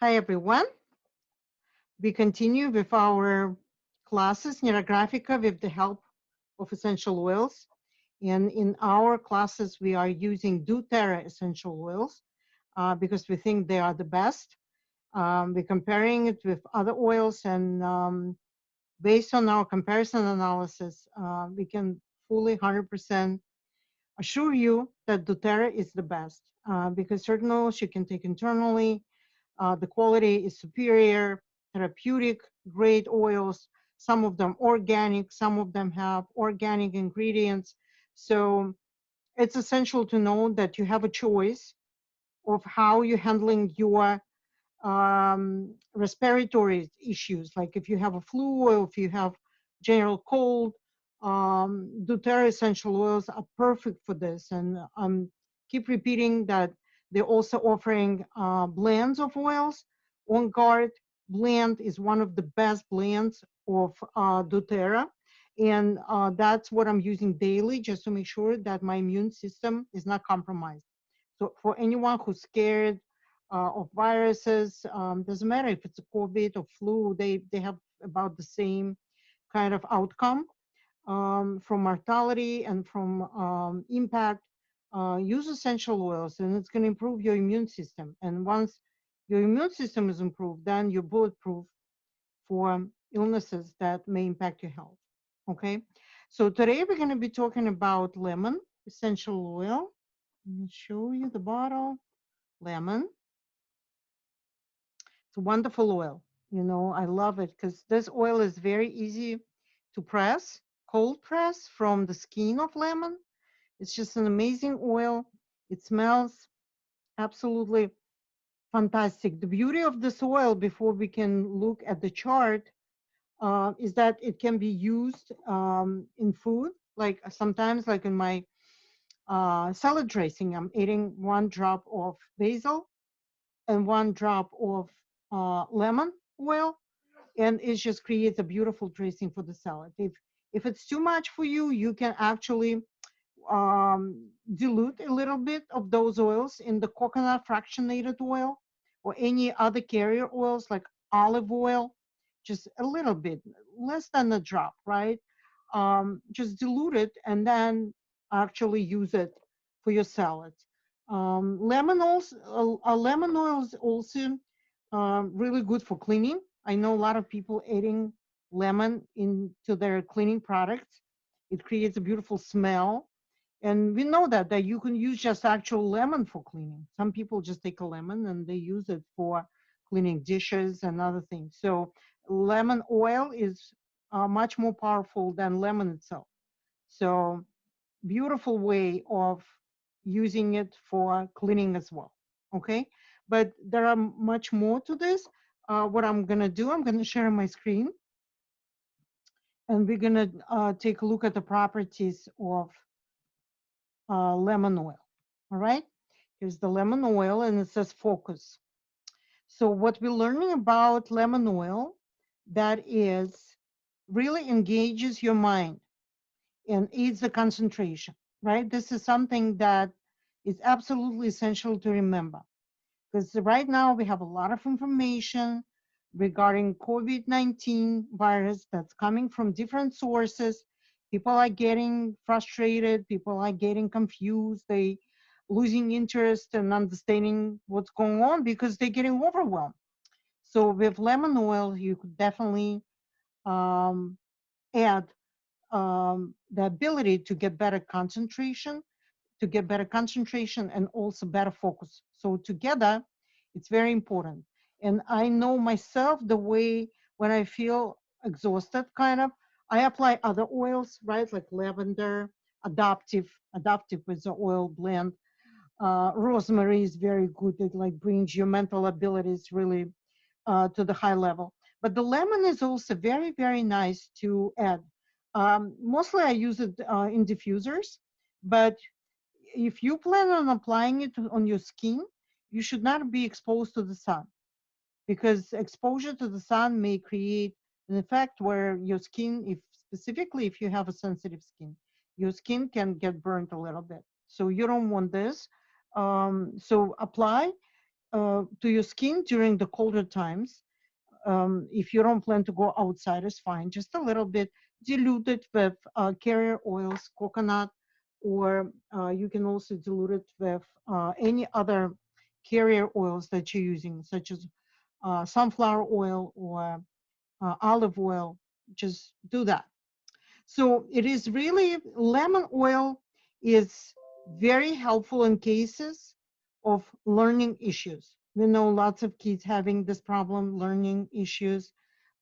Hi, everyone. We continue with our classes, Neurographica, with the help of essential oils. And in our classes, we are using doTerra essential oils because we think they are the best. We're comparing it with other oils, and based on our comparison analysis, we can fully 100% assure you that doTerra is the best because certain oils you can take internally. The quality is superior, therapeutic, great oils, some of them organic, some of them have organic ingredients. So it's essential to know that you have a choice of how you're handling your respiratory issues. Like if you have a flu or if you have general cold, doTERRA essential oils are perfect for this. And keep repeating that they're also offering blends of oils. On Guard blend is one of the best blends of doTERRA. And that's what I'm using daily just to make sure that my immune system is not compromised. So for anyone who's scared of viruses, doesn't matter if it's a COVID or flu, they have about the same kind of outcome from mortality and from impact. Use essential oils and it's going to improve your immune system. And once your immune system is improved, then you're bulletproof for illnesses that may impact your health. Okay, so today we're going to be talking about lemon essential oil. Let me show you the bottle. Lemon. It's a wonderful oil. You know, I love it because this oil is very easy to press, cold press from the skin of lemon. It's just an amazing oil. It smells absolutely fantastic. The beauty of this oil, before we can look at the chart, is that it can be used in food. Like sometimes, like in my salad dressing, I'm eating 1 drop of basil and 1 drop of lemon oil, and it just creates a beautiful dressing for the salad. If it's too much for you, you can actually dilute a little bit of those oils in the coconut fractionated oil or any other carrier oils like olive oil, just a little bit, less than a drop, right? Just dilute it and then actually use it for your salad. Lemon oil is also really good for cleaning. I know a lot of people adding lemon into their cleaning products. It creates a beautiful smell. And we know that you can use just actual lemon for cleaning. Some people just take a lemon and they use it for cleaning dishes and other things. So lemon oil is much more powerful than lemon itself. So beautiful way of using it for cleaning as well. Okay, but there are much more to this. What I'm gonna do, I'm gonna share my screen and we're gonna take a look at the properties of lemon oil. All right, here's the lemon oil and it says focus. So what we're learning about lemon oil, that is really engages your mind and aids the concentration, right? This is something that is absolutely essential to remember because right now we have a lot of information regarding COVID-19 virus that's coming from different sources. People are getting frustrated, people are getting confused, they losing interest and understanding what's going on because they're getting overwhelmed. So with lemon oil, you could definitely um, add the ability to get better concentration, and also better focus. So together, it's very important. And I know myself the way when I feel exhausted, kind of, I apply other oils, right? Like lavender, adaptive is the oil blend. Rosemary is very good. It like brings your mental abilities really to the high level. But the lemon is also very, very nice to add. Mostly I use it in diffusers, but if you plan on applying it on your skin, you should not be exposed to the sun because exposure to the sun may create an effect where your skin, if specifically if you have a sensitive skin, your skin can get burnt a little bit. So you don't want this. So apply. to your skin during the colder times. If you don't plan to go outside, it's fine. Just a little bit diluted with carrier oils, coconut, or you can also dilute it with any other carrier oils that you're using, such as sunflower oil or olive oil. Just do that. So it is really, lemon oil is very helpful in cases of learning issues. We know lots of kids having this problem, learning issues.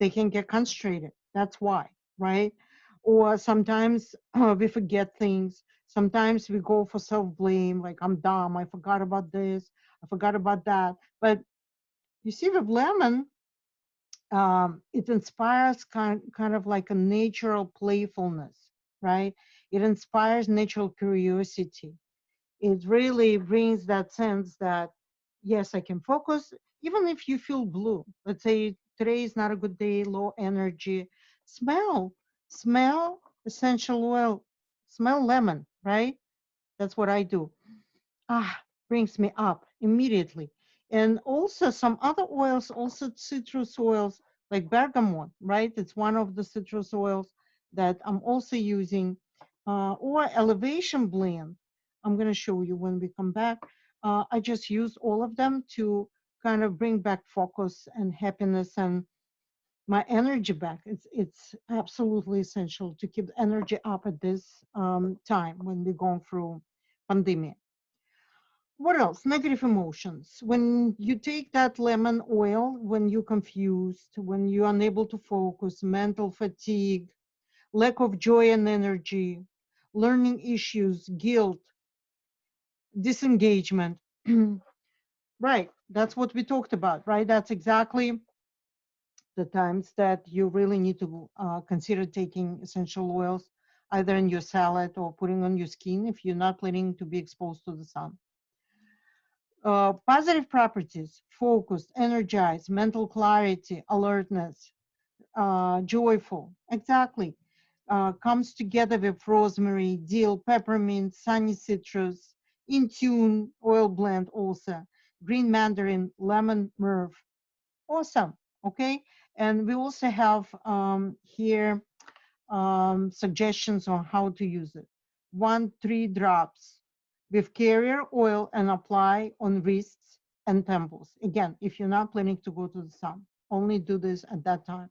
They can get concentrated. That's why, right? Or sometimes we forget things. Sometimes we go for self-blame, like I'm dumb, I forgot about this, I forgot about that. But you see, with lemon, it inspires kind of like a natural playfulness, right? It inspires natural curiosity. It really brings that sense that, yes, I can focus, even if you feel blue. Let's say today is not a good day, low energy. Smell, smell essential oil, smell lemon, right? That's what I do. Brings me up immediately. And also some other oils, also citrus oils like bergamot, right? It's one of the citrus oils that I'm also using, or elevation blend. I'm going to show you when we come back. I just use all of them to kind of bring back focus and happiness and my energy back. It's absolutely essential to keep energy up at this time when we're going through pandemic. What else? Negative emotions. When you take that lemon oil, when you're confused, when you're unable to focus, mental fatigue, lack of joy and energy, learning issues, guilt, disengagement. Right. That's what we talked about, right? That's exactly the times that you really need to consider taking essential oils, either in your salad or putting on your skin if you're not planning to be exposed to the sun. Positive properties: focused, energized, mental clarity, alertness, joyful. Exactly. Comes together with rosemary, dill, peppermint, sunny citrus, in tune, oil blend also, green mandarin, lemon myrrh. Awesome. Okay. And we also have here suggestions on how to use it. 1-3 drops with carrier oil and apply on wrists and temples. Again, if you're not planning to go to the sun, only do this at that time.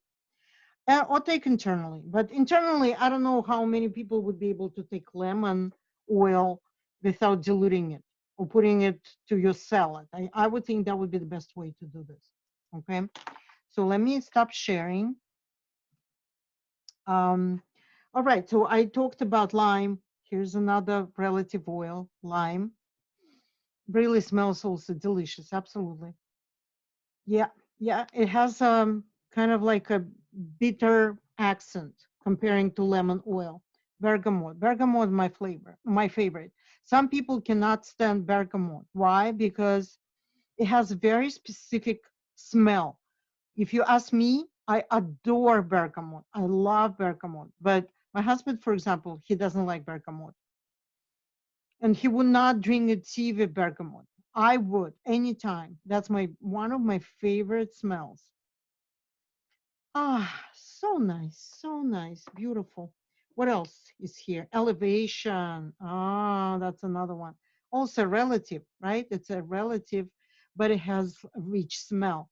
Or take internally. But internally, I don't know how many people would be able to take lemon oil without diluting it or putting it to your salad. I would think that would be the best way to do this. Okay. So let me stop sharing. All right, so I talked about lime. Here's another relative oil, lime. Really smells also delicious, absolutely. Yeah, yeah, it has kind of like a bitter accent comparing to lemon oil. Bergamot, bergamot my flavor, my favorite. Some people cannot stand bergamot. Why? Because it has a very specific smell. If you ask me, I adore bergamot. I love bergamot. But my husband, for example, he doesn't like bergamot. And he would not drink a tea with bergamot. I would anytime. That's my one of my favorite smells. So nice, so nice, beautiful. What else is here? Elevation. That's another one. Also relative, right? It's a relative, but it has a rich smell.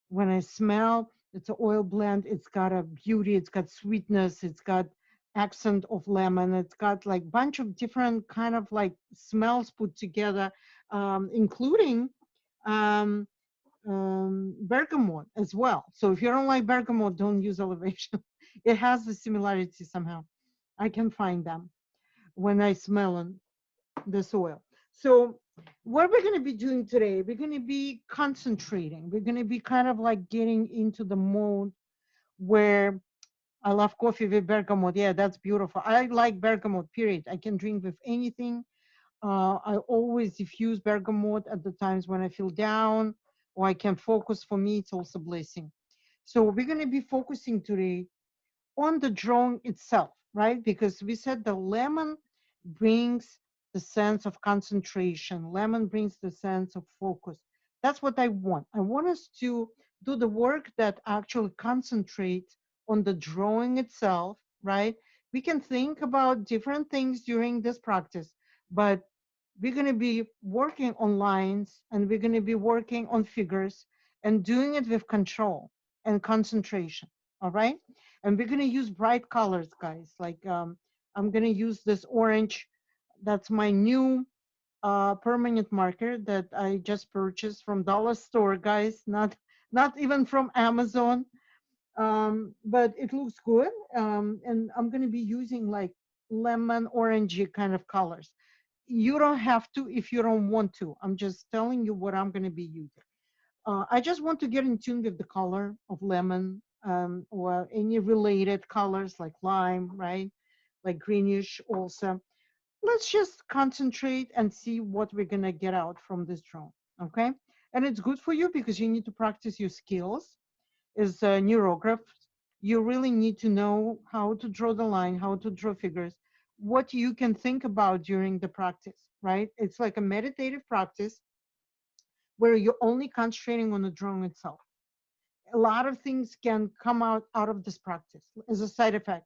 When I smell, it's an oil blend. It's got a beauty. It's got sweetness. It's got accent of lemon. It's got like bunch of different kind of like smells put together, including um, bergamot as well. So if you don't like bergamot, don't use elevation. It has the similarity somehow. I can find them when I smell this oil. So what we're going to be doing today, we're going to be concentrating. We're going to be kind of like getting into the mode where I love coffee with bergamot. Yeah, that's beautiful. I like bergamot, period. I can drink with anything. I always diffuse bergamot at the times when I feel down or I can focus. For me, it's also a blessing. So we're going to be focusing today on the drawing itself, right? Because we said the lemon brings the sense of concentration. Lemon brings the sense of focus. That's what I want. I want us to do the work that actually concentrates on the drawing itself, right? We can think about different things during this practice, but we're going to be working on lines and we're going to be working on figures and doing it with control and concentration. All right. And we're going to use bright colors, guys. Like I'm going to use this orange. That's my new permanent marker that I just purchased from dollar store, guys. Not even from Amazon. But it looks good. And I'm going to be using like lemon orangey kind of colors. You don't have to if you don't want to. I'm just telling you what I'm going to be using. I just want to get in tune with the color of lemon, or any related colors like lime, right? Like greenish also. Let's just concentrate and see what we're going to get out from this drawing, okay? And it's good for you because you need to practice your skills as a neurograph. You really need to know how to draw the line, how to draw figures, what you can think about during the practice, right? It's like a meditative practice where you're only concentrating on the drawing itself. A lot of things can come out of this practice as a side effect,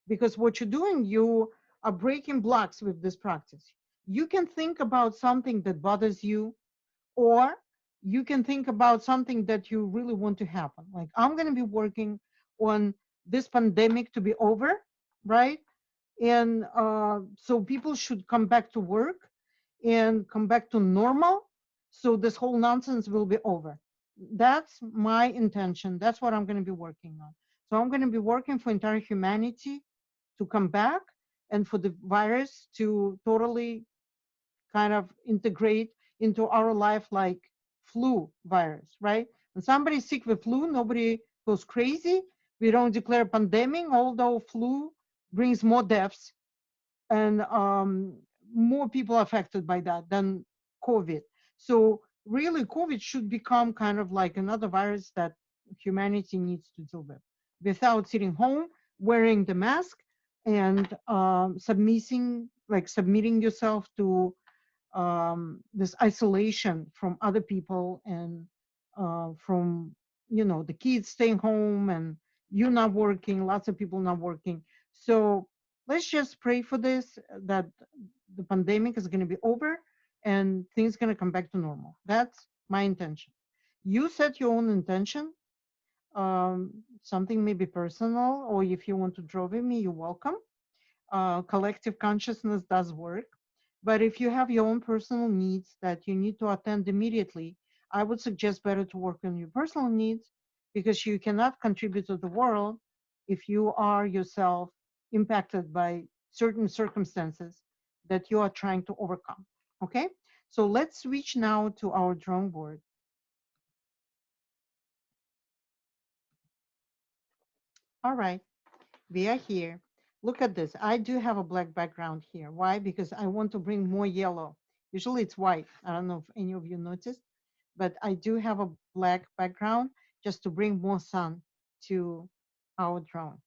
because what you're doing, you are breaking blocks with this practice. You can think about something that bothers you, or you can think about something that you really want to happen. Like, I'm going to be working on this pandemic to be over, right? And so people should come back to work and come back to normal. So this whole nonsense will be over. That's my intention. That's what I'm going to be working on. So I'm going to be working for entire humanity to come back, and for the virus to totally kind of integrate into our life like flu virus, right? When somebody's sick with flu, nobody goes crazy. We don't declare a pandemic, although flu brings more deaths and more people affected by that than COVID. So really, COVID should become kind of like another virus that humanity needs to deal with without sitting home, wearing the mask, and submitting yourself to this isolation from other people, and from the kids staying home and you not working, lots of people not working. So let's just pray for this, that the pandemic is going to be over and things going to come back to normal. That's my intention. You set your own intention. Something may be personal, or if you want to draw with me, you're welcome. Collective consciousness does work. But if you have your own personal needs that you need to attend immediately, I would suggest better to work on your personal needs, because you cannot contribute to the world if you are yourself impacted by certain circumstances that you are trying to overcome. Okay? So let's switch now to our drawing board. All right, we are here. Look at this. I do have a black background here. Why? Because I want to bring more yellow. Usually it's white. I don't know if any of you noticed, but I do have a black background just to bring more sun to our drawing.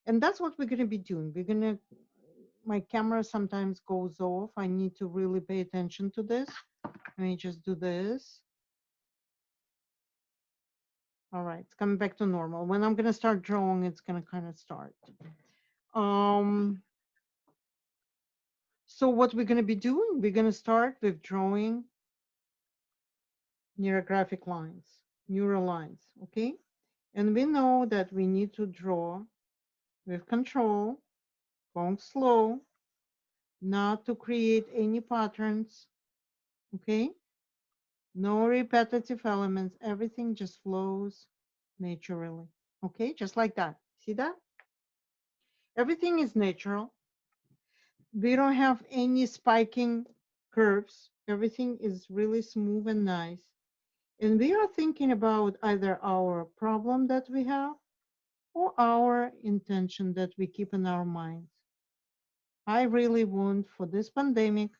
And that's what we're going to be doing. My camera sometimes goes off. I need to really pay attention to this. Let me just do this. All right, it's coming back to normal. When I'm going to start drawing, it's going to kind of start. So what we're going to be doing, we're going to start with drawing neurographic lines, neural lines, okay? And we know that we need to draw with control, going slow, not to create any patterns, okay? No repetitive elements, everything just flows naturally, okay? Just like that. See that? Everything is natural. We don't have any spiking curves. Everything is really smooth and nice. And we are thinking about either our problem that we have or our intention that we keep in our minds. I really want for this pandemic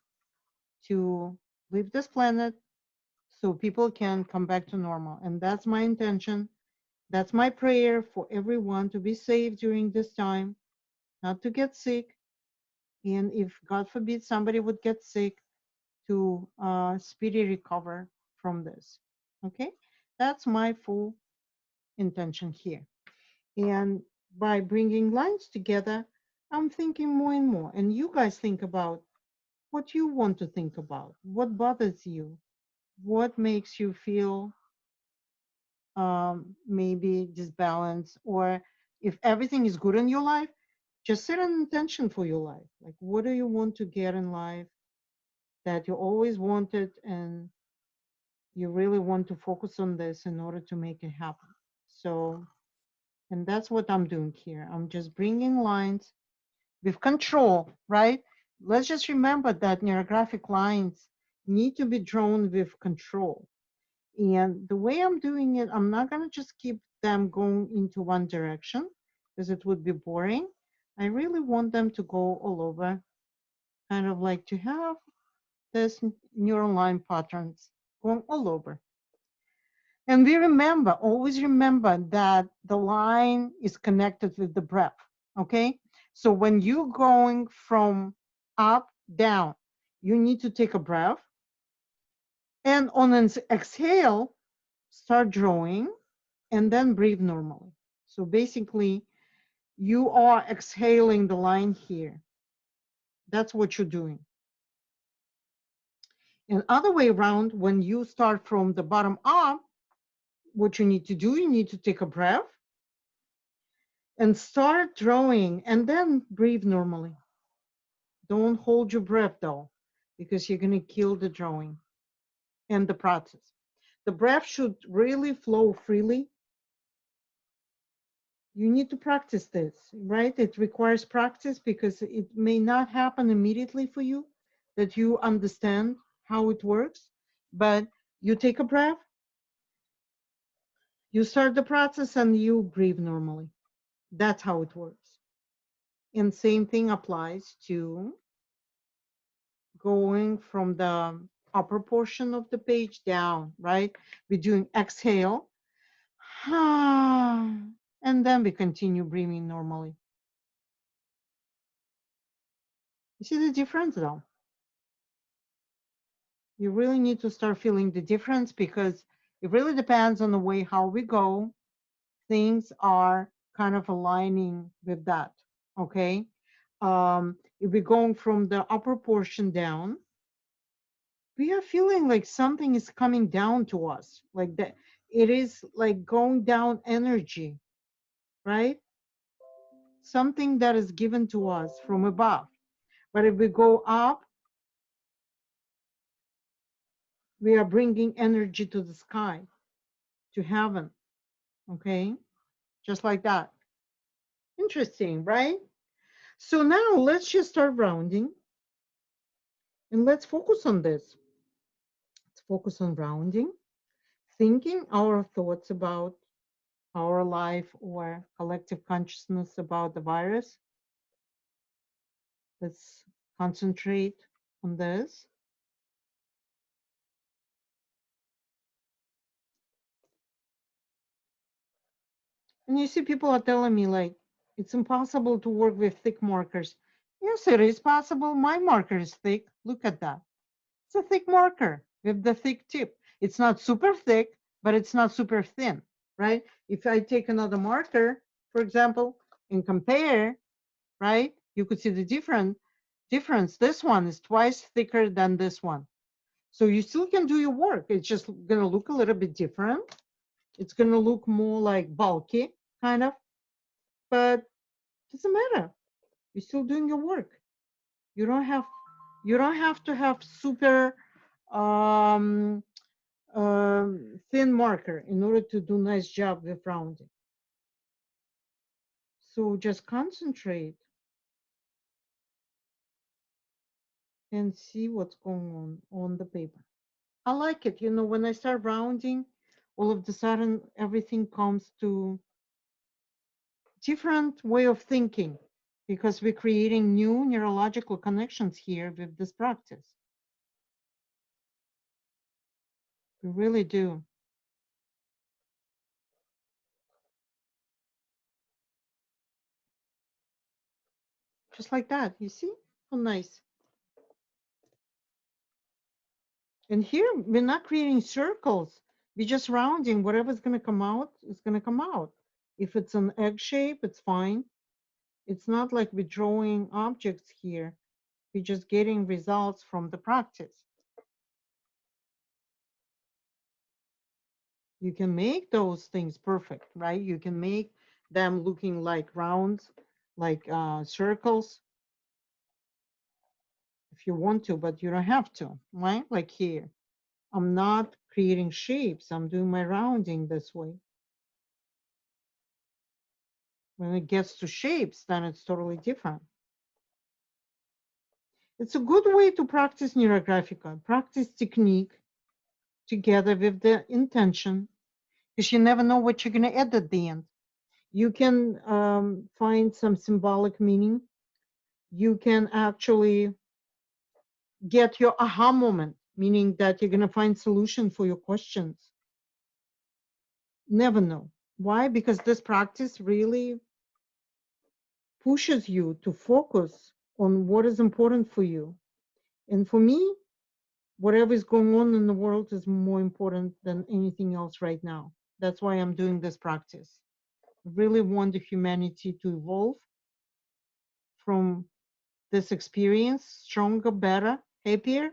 to leave this planet so people can come back to normal. And that's my intention. That's my prayer for everyone to be safe during this time, not to get sick. And if God forbid somebody would get sick, to speedy recover from this. Okay, that's my full intention here. And by bringing lines together, I'm thinking more and more. And you guys think about what you want to think about, what bothers you, what makes you feel maybe disbalance, or if everything is good in your life, just set an intention for your life. Like, what do you want to get in life that you always wanted, and you really want to focus on this in order to make it happen. So, and that's what I'm doing here. I'm just bringing lines with control, right? Let's just remember that neurographic lines need to be drawn with control. And the way I'm doing it, I'm not going to just keep them going into one direction because it would be boring. I really want them to go all over, kind of like to have this neural line patterns going all over. And we remember, always remember that the line is connected with the breath, okay? So when you're going from up, down, you need to take a breath. And on an exhale, start drawing and then breathe normally. So basically, you are exhaling the line here. That's what you're doing. And other way around, when you start from the bottom up, what you need to do, you need to take a breath and start drawing and then breathe normally. Don't hold your breath though, because you're going to kill the drawing and the process. The breath should really flow freely. You need to practice this, right? It requires practice because it may not happen immediately for you, that you understand how it works, but you take a breath, you start the process, and you breathe normally. That's how it works. And same thing applies to going from the upper portion of the page down, right? We're doing exhale, and then we continue breathing normally. You see the difference though? You really need to start feeling the difference because it really depends on the way how we go. Things are kind of aligning with that, okay? If we're going from the upper portion down, we are feeling like something is coming down to us, like that. It is like going down energy, right? Something that is given to us from above. But if we go up, we are bringing energy to the sky, to heaven, okay? Just like that. Interesting, right? So now let's just start rounding and let's focus on this. Let's focus on rounding, thinking our thoughts about our life or collective consciousness about the virus. Let's concentrate on this. And you see, people are telling me like, it's impossible to work with thick markers. Yes, it is possible. My marker is thick. Look at that. It's a thick marker with the thick tip. It's not super thick, but it's not super thin, right? If I take another marker, for example, and compare, right, you could see the difference. This one is twice thicker than this one. So you still can do your work. It's just going to look a little bit different. It's going to look more like bulky, kind of, but it doesn't matter. You're still doing your work. You don't have to have super um, thin marker in order to do nice job with rounding. So just concentrate and see what's going on the paper. I like it. You know, when I start rounding, all of a sudden everything comes to different way of thinking because we're creating new neurological connections here with this practice. We really do. Just like that. You see how nice. And here, we're not creating circles. We're just rounding. Whatever's going to come out is going to come out. If it's an egg shape, it's fine. It's not like we're drawing objects here. We're just getting results from the practice. You can make those things perfect, right? You can make them looking like rounds, like circles, if you want to, but you don't have to, right? Like here, I'm not creating shapes. I'm doing my rounding this way. When it gets to shapes, then it's totally different. It's a good way to practice Neurographica, practice technique together with the intention, because you never know what you're going to add at the end. You can find some symbolic meaning. You can actually get your aha moment, meaning that you're going to find solution for your questions. Never know. Why? Because this practice really pushes you to focus on what is important for you. And for me, whatever is going on in the world is more important than anything else right now. That's why I'm doing this practice. I really want the humanity to evolve from this experience, stronger, better, happier.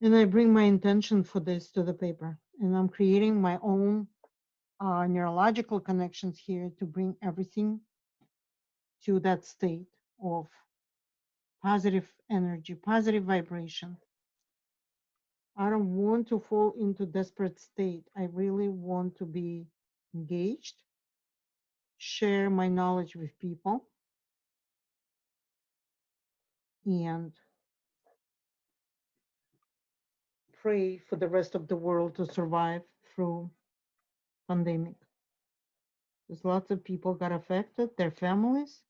And I bring my intention for this to the paper. And I'm creating my own neurological connections here to bring everything to that state of positive energy, positive vibration. I don't want to fall into desperate state. I really want to be engaged, share my knowledge with people, and pray for the rest of the world to survive through pandemic. There's lots of people got affected, their families,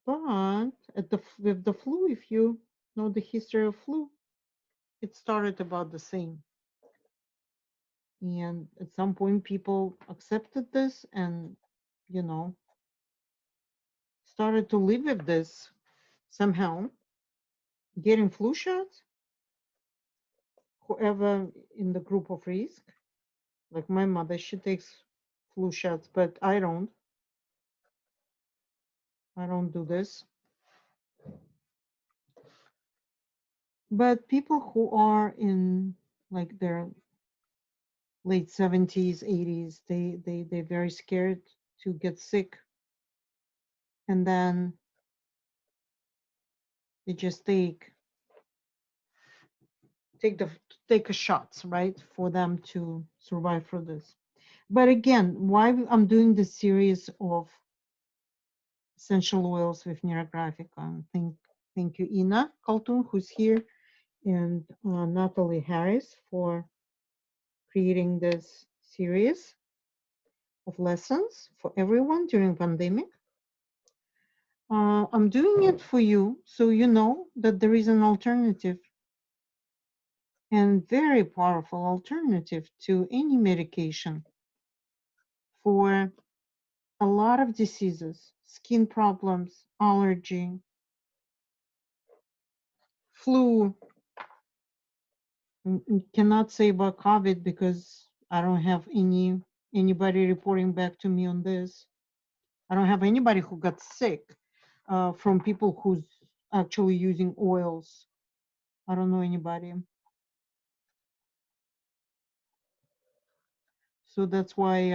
but with the flu, if you know the history of flu, it started about the same. And at some point, people accepted this and, you know, started to live with this somehow, getting flu shots, whoever in the group of risk. Like my mother, she takes flu shots, but I don't. I don't do this. But people who are in like their late 70s, 80s, they're very scared to get sick. And then they just take a shots, right, for them to survive for this. But again, why I'm doing this series of essential oils with Neurographica. Thank you, Ina Kaltun, who's here, and Natalie Harris for creating this series of lessons for everyone during pandemic. I'm doing it for you so you know that there is an alternative, and very powerful alternative to any medication for a lot of diseases, skin problems, allergy, flu. Cannot say about COVID because I don't have anybody reporting back to me on this. I don't have anybody who got sick from people who's actually using oils. I don't know anybody. So that's why,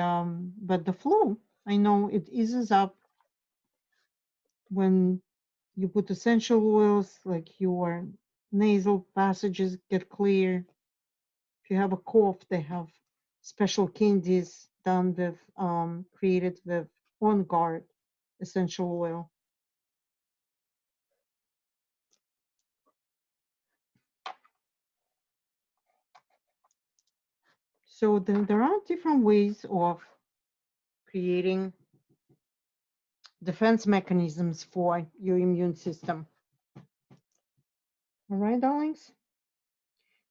but the flu, I know it eases up when you put essential oils, like your nasal passages get clear. If you have a cough, they have special candies done with, created with On Guard essential oil. So then there are different ways of creating defense mechanisms for your immune system. All right, darlings.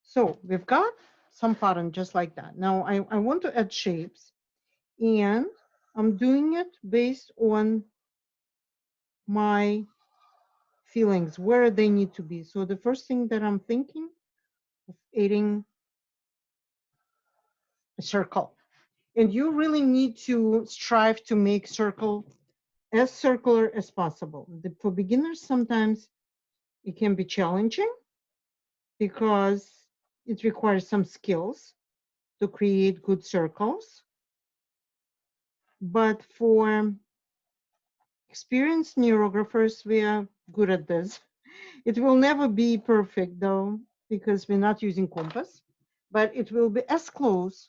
So we've got some pattern just like that. Now I want to add shapes, and I'm doing it based on my feelings, where they need to be. So the first thing that I'm thinking of adding a circle. And you really need to strive to make circle as circular as possible. For beginners, sometimes it can be challenging because it requires some skills to create good circles. But for experienced neurographers, we are good at this. It will never be perfect though, because we're not using compass, but it will be as close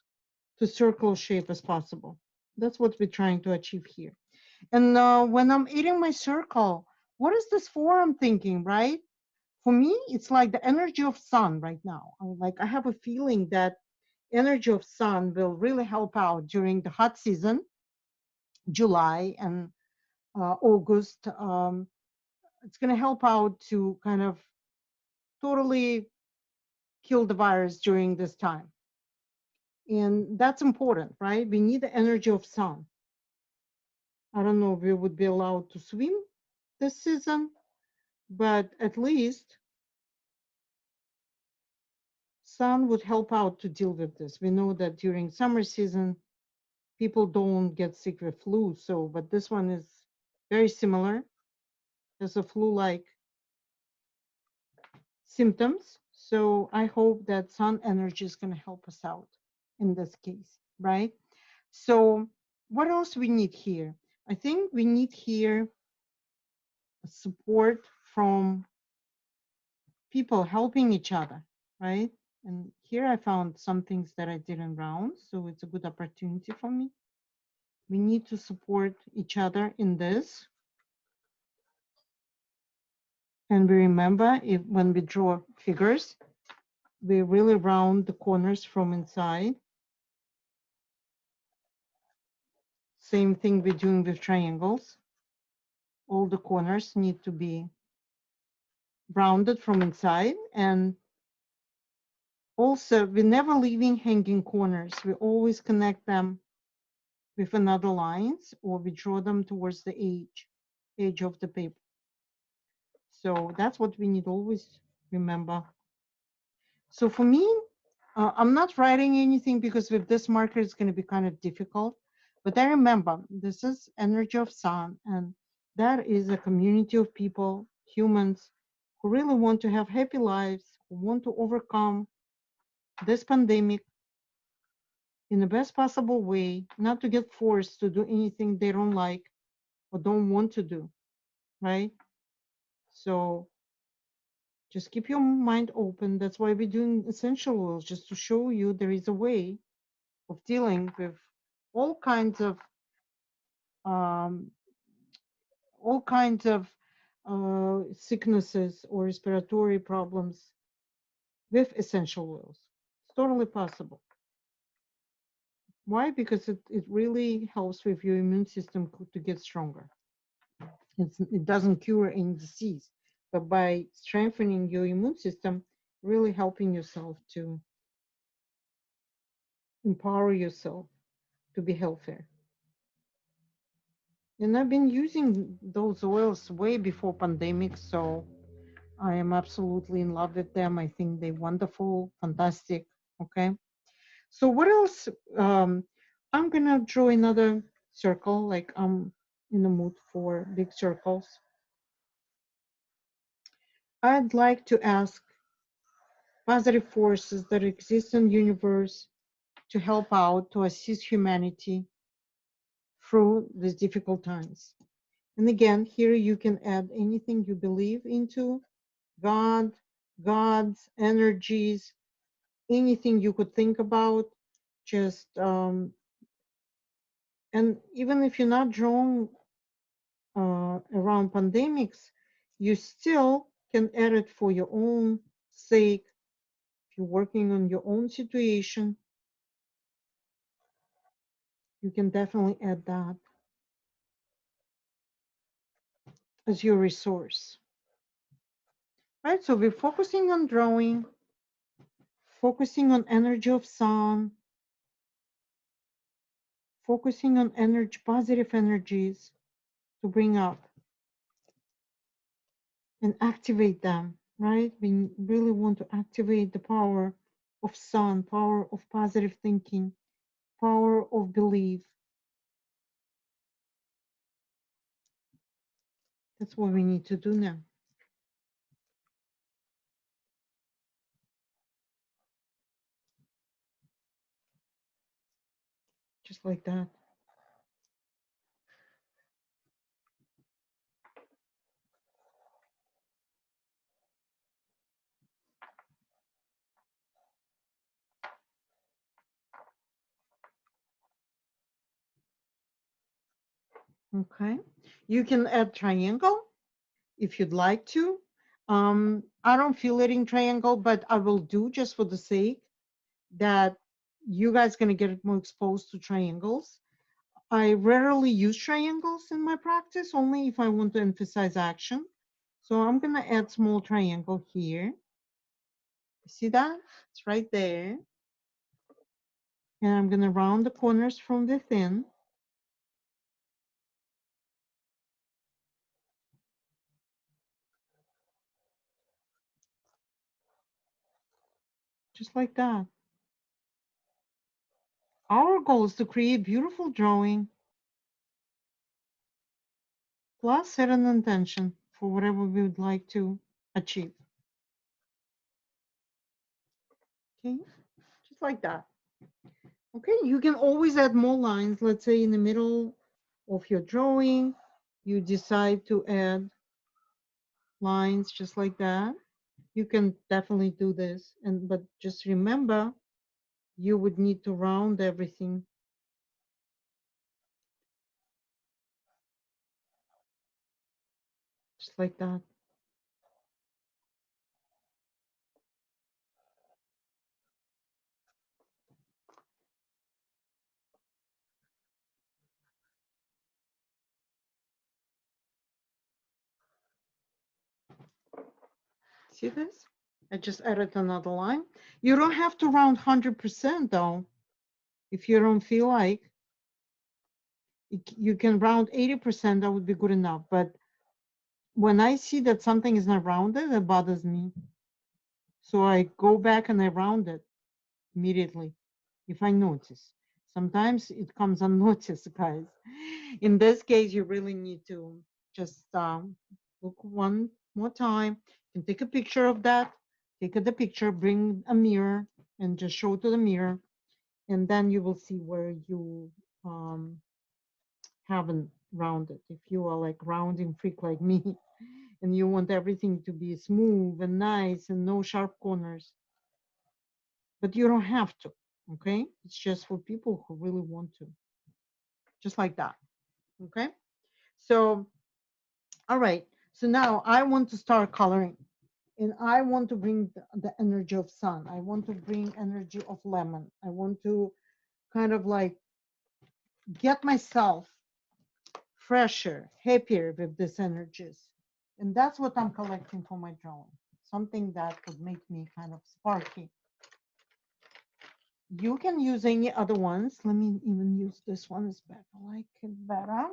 to circle shape as possible. That's what we're trying to achieve here. And when I'm eating my circle, what is this for? I'm thinking, right? For me, it's like the energy of sun right now. I have a feeling that energy of sun will really help out during the hot season, July and August. It's going to help out to kind of totally kill the virus during this time. And that's important, right? We need the energy of sun. I don't know if we would be allowed to swim this season, but at least sun would help out to deal with this. We know that during summer season, people don't get sick with flu. So, but this one is very similar. There's a flu-like symptoms. So I hope that sun energy is going to help us out in this case, right? So what else we need here? I think we need here support from people helping each other, right? And here I found some things that I didn't round, so it's a good opportunity for me. We need to support each other in this. And we remember, if when we draw figures, we really round the corners from inside. Same thing we're doing with triangles. All the corners need to be rounded from inside. And also, we're never leaving hanging corners. We always connect them with another lines, or we draw them towards the edge of the paper. So that's what we need to always remember. So for me, I'm not writing anything because with this marker, it's going to be kind of difficult. But I remember this is energy of sun, and that is a community of people, humans, who really want to have happy lives, who want to overcome this pandemic in the best possible way, not to get forced to do anything they don't like or don't want to do, right? So just keep your mind open. That's why we're doing essential oils, just to show you there is a way of dealing with all kinds of um, sicknesses or respiratory problems with essential oils. It's totally possible. Why? Because it really helps with your immune system to get stronger. It doesn't cure any disease, but by strengthening your immune system, really helping yourself to empower yourself to be healthier. And I've been using those oils way before pandemic, so I am absolutely in love with them. I think they're wonderful, fantastic. Okay. So what else? I'm gonna draw another circle, like I'm in the mood for big circles. I'd like to ask positive forces that exist in the universe to help out, to assist humanity through these difficult times. And again, here you can add anything you believe into, God, gods, energies, anything you could think about. Just, and even if you're not drawn around pandemics, you still can add it for your own sake. If you're working on your own situation, you can definitely add that as your resource. Right, so we're focusing on drawing, focusing on energy of sun, focusing on energy, positive energies to bring up and activate them, right? We really want to activate the power of sun, power of positive thinking, power of belief. That's what we need to do now. Just like that. Okay. You can add triangle if you'd like to. I don't feel it in triangle, but I will do just for the sake that you guys going to get more exposed to triangles. I rarely use triangles in my practice, only if I want to emphasize action. So I'm going to add small triangle here. See that? It's right there. And I'm going to round the corners from within. Just like that. Our goal is to create beautiful drawing, plus set an intention for whatever we would like to achieve. Okay, just like that. Okay, you can always add more lines. Let's say in the middle of your drawing, you decide to add lines just like that. You can definitely do this, but just remember, you would need to round everything just like that. See this? I just added another line. You don't have to round 100% though. If you don't feel like, you can round 80%, that would be good enough. But when I see that something is not rounded, it bothers me. So I go back and I round it immediately if I notice. Sometimes it comes unnoticed, guys. In this case, you really need to just look one more time and take a picture of that. Take the picture, bring a mirror, and just show it to the mirror. And then you will see where you haven't rounded. If you are like rounding freak like me, and you want everything to be smooth and nice and no sharp corners, but you don't have to. Okay, it's just for people who really want to, just like that. Okay, so all right, so now I want to start coloring, and I want to bring the energy of sun. I want to bring energy of lemon. I want to kind of like get myself fresher, happier with these energies. And that's what I'm collecting for my drawing. Something that would make me kind of sparky. You can use any other ones. Let me even use this one. It's better. I like it better.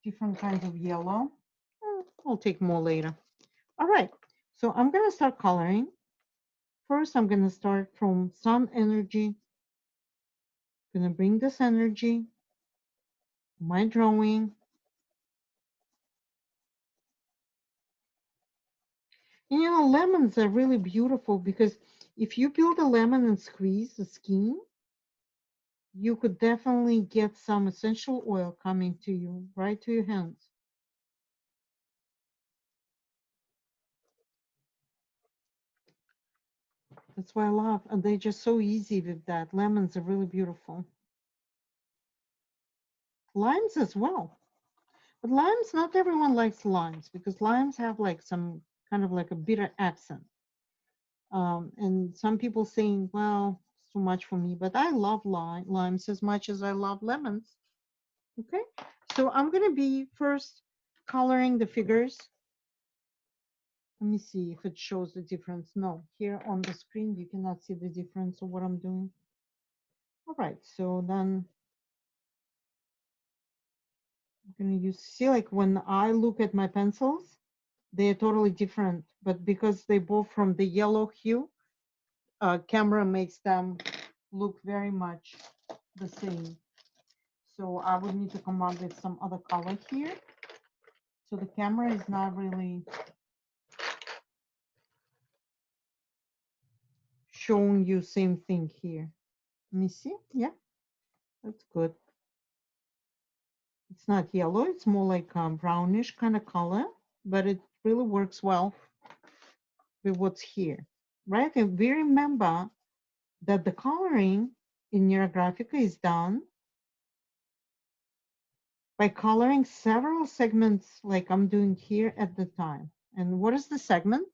Different kinds of yellow. I'll take more later. All right. So I'm going to start coloring. First, I'm going to start from sun energy. I'm going to bring this energy, my drawing. And, you know, lemons are really beautiful because if you peel the lemon and squeeze the skin, you could definitely get some essential oil coming to you, right to your hands. That's why I love, and they're just so easy with that. Lemons are really beautiful. Limes as well. But limes, not everyone likes limes because limes have like some kind of like a bitter accent. And some people saying, well, it's too much for me, but I love limes as much as I love lemons. Okay, so I'm going to be first coloring the figures. Let me see if it shows the difference. No, here on the screen, you cannot see the difference of what I'm doing. All right, so then I'm going to use, see, like when I look at my pencils, They're totally different, but because they both from the yellow hue, camera makes them look very much the same. So I would need to come up with some other color here. So the camera is not really showing you same thing here. Let me see. Yeah, that's good. It's not yellow. It's more like a brownish kind of color, but it really works well with what's here, right? And we remember that the coloring in Neurographica is done by coloring several segments like I'm doing here at the time. And what is the segment?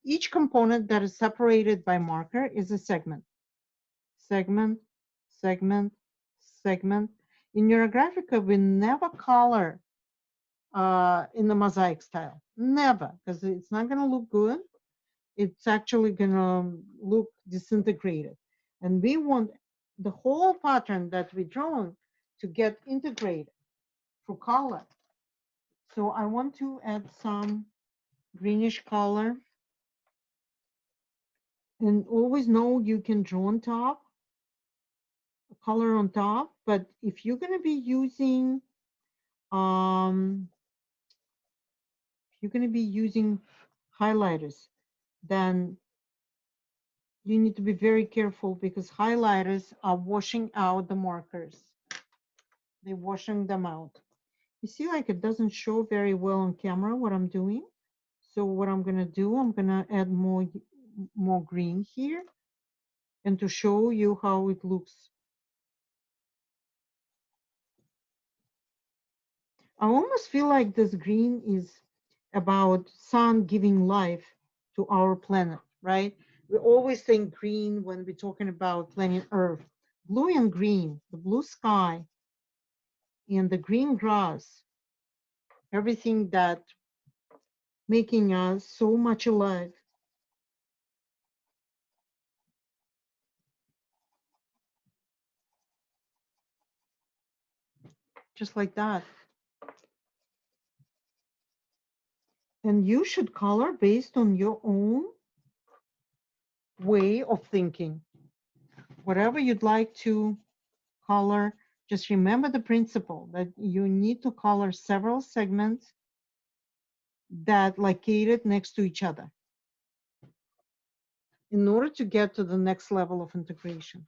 Each component that is separated by marker is a segment. Segment, segment, segment. In Neurographica, we never color in the mosaic style. Never, because it's not going to look good. It's actually going to look disintegrated. And we want the whole pattern that we're drawing to get integrated through color. So I want to add some greenish color. And always know you can draw on top, color on top, but if you're going to be using if you're going to be using highlighters, then you need to be very careful because highlighters are washing out the markers. They're washing them out. You see, like it doesn't show very well on camera what I'm doing. So what I'm going to do, I'm going to add more green here and to show you how it looks. I almost feel like this green is about sun giving life to our planet, right? We always think green when we're talking about planet Earth. Blue and green, the blue sky and the green grass, everything that making us so much alive. Just like that. And you should color based on your own way of thinking. Whatever you'd like to color, just remember the principle that you need to color several segments that located next to each other in order to get to the next level of integration.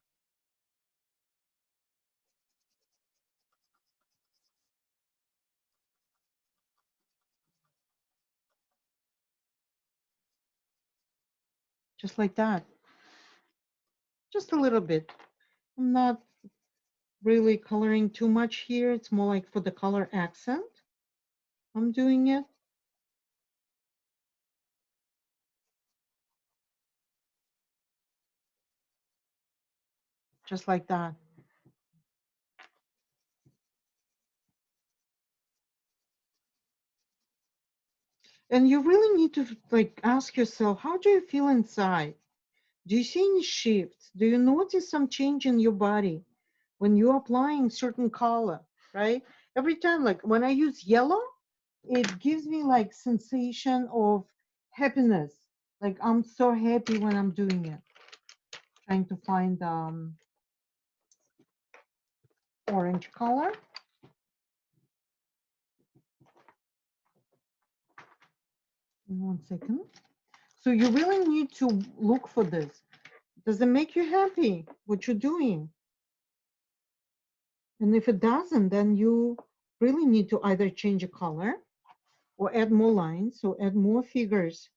Just like that. Just a little bit. I'm not really coloring too much here. It's more like for the color accent. I'm doing it. Just like that. And you really need to like ask yourself, how do you feel inside? Do you see any shifts? Do you notice some change in your body when you're applying certain color, right? Every time, like when I use yellow, it gives me like sensation of happiness. Like I'm so happy when I'm doing it. Trying to find orange color. In 1 second. So you really need to look for this. Does it make you happy what you're doing? And if it doesn't, then you really need to either change a color or add more lines, so add more figures.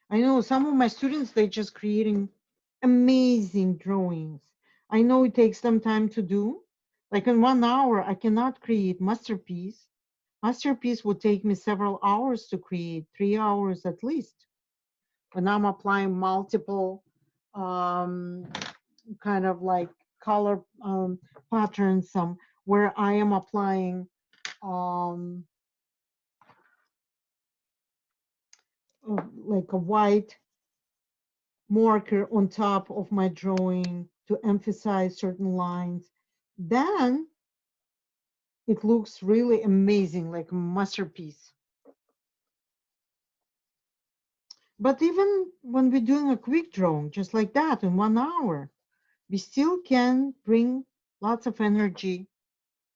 I know some of my students, they're just creating amazing drawings. I know it takes them time to do. Like in 1 hour, I cannot create masterpiece. Masterpiece would take me several hours to create, 3 hours at least. When I'm applying multiple kind of like color patterns, where I am applying like a white marker on top of my drawing to emphasize certain lines. Then It looks really amazing, like a masterpiece. But even when we're doing a quick drawing, just like that, in 1 hour, we still can bring lots of energy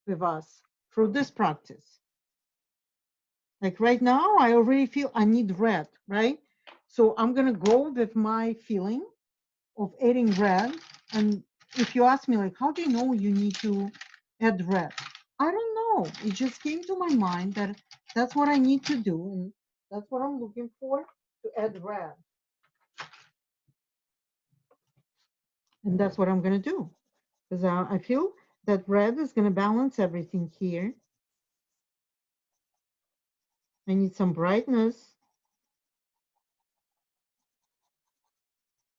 with us through this practice. Like right now, I already feel I need red, right? So I'm gonna go with my feeling of adding red. And if you ask me, like, how do you know you need to add red? I don't know. It just came to my mind that that's what I need to do. And that's what I'm looking for, to add red. And that's what I'm going to do. Because I feel that red is going to balance everything here. I need some brightness.